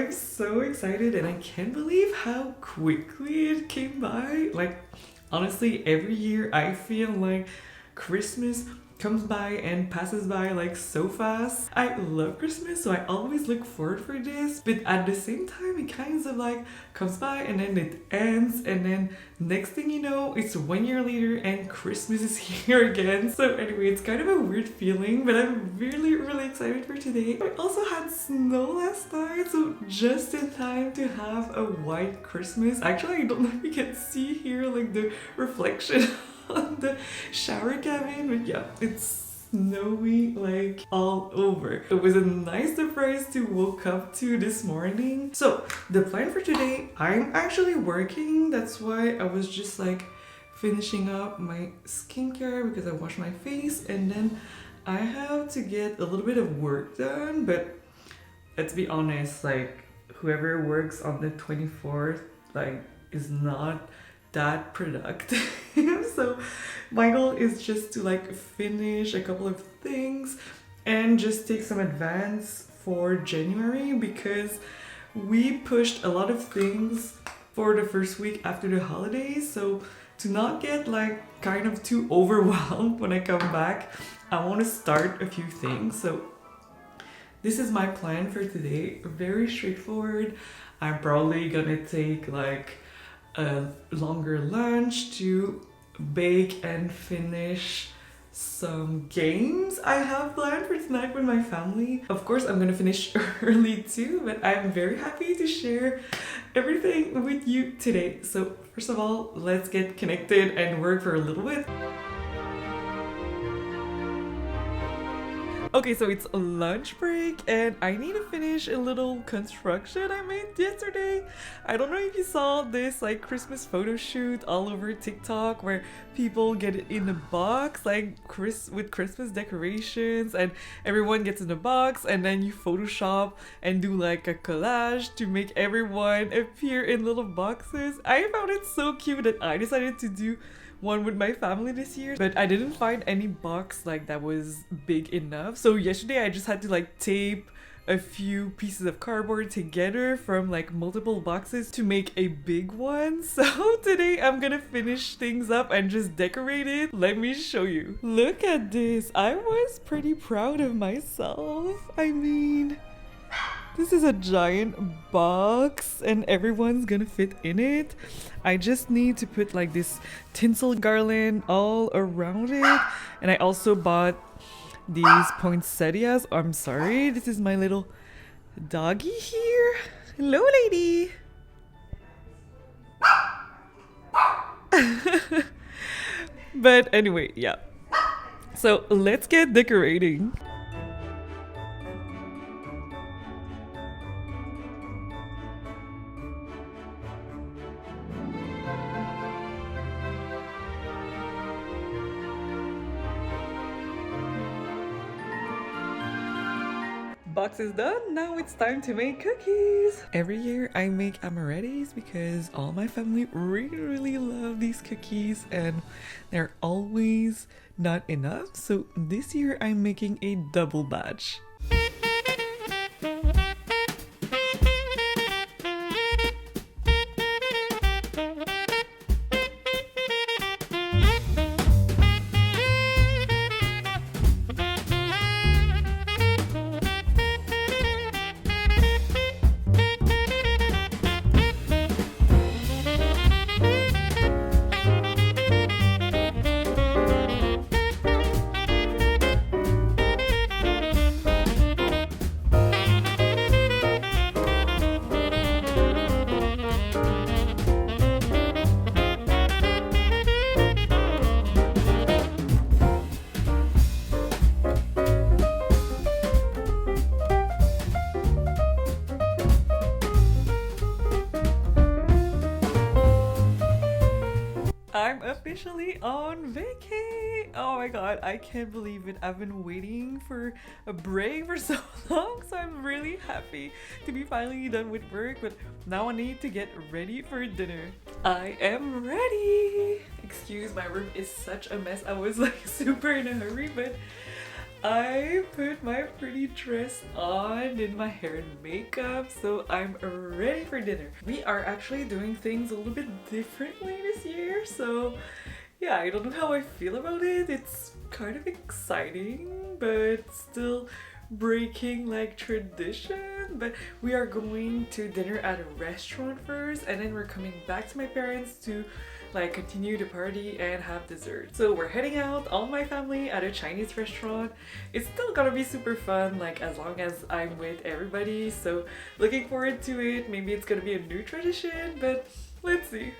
I'm so excited and I can't believe how quickly it came by. Like, honestly, every year I feel like Christmas comes by and passes by like so fast. I love Christmas, so I always look forward for this, but at the same time it kind of like comes by and then it ends, and then next thing you know it's 1 year later and Christmas is here again. So anyway, it's kind of a weird feeling, but I'm really excited for today. I also had snow last night, so just in time to have a white Christmas. Actually, I don't know if you can see here like the reflection on the shower cabin, but yeah, it's snowy like all over. It was a nice surprise to woke up to this morning. So the plan for today, I'm actually working, that's why I was just like finishing up my skincare because I washed my face, and then I have to get a little bit of work done. But let's be honest, like whoever works on the 24th like is not that productive. So my goal is just to like finish a couple of things and just take some advance for January, because we pushed a lot of things for the first week after the holidays. So to not get like kind of too overwhelmed when I come back, I want to start a few things. So this is my plan for today, very straightforward. I'm probably gonna take like a longer lunch to bake and finish some games I have planned for tonight with my family. Of course, I'm gonna finish early too, but I'm very happy to share everything with you today. So first of all, let's get connected and work for a little bit. Okay, so it's a lunch break and I need to finish a little construction I made yesterday. I don't know if you saw this like Christmas photo shoot all over TikTok where people get it in a box like with Christmas decorations, and everyone gets in a box and then you Photoshop and do like a collage to make everyone appear in little boxes. I found it so cute that I decided to do one with my family this year, but I didn't find any box like that was big enough. So yesterday I just had to like tape a few pieces of cardboard together from like multiple boxes to make a big one. So today I'm gonna finish things up and just decorate it. Let me show you. Look at this. I was pretty proud of myself. I mean, this is a giant box and everyone's gonna fit in it. I just need to put like this tinsel garland all around it. And I also bought these poinsettias. I'm sorry, this is my little doggy here. Hello, lady. But anyway, yeah. So let's get decorating. Box is done. Now it's time to make cookies. Every year I make amarettis because all my family really love these cookies and they're always not enough. So this year I'm making a double batch. I'm officially on vacay. Oh my god, I can't believe it. I've been waiting for a break for so long, so I'm really happy to be finally done with work, but now I need to get ready for dinner. I am ready. Excuse, my room is such a mess. I was like super in a hurry, but I put my pretty dress on, did my hair and makeup, so I'm ready for dinner. We are actually doing things a little bit differently this year, so yeah, I don't know how I feel about it. It's kind of exciting, but still breaking like tradition. But we are going to dinner at a restaurant first, and then we're coming back to my parents to like continue the party and have dessert. So we're heading out, all my family, at a Chinese restaurant. It's still gonna be super fun, like as long as I'm with everybody. So looking forward to it. Maybe it's gonna be a new tradition, but let's see.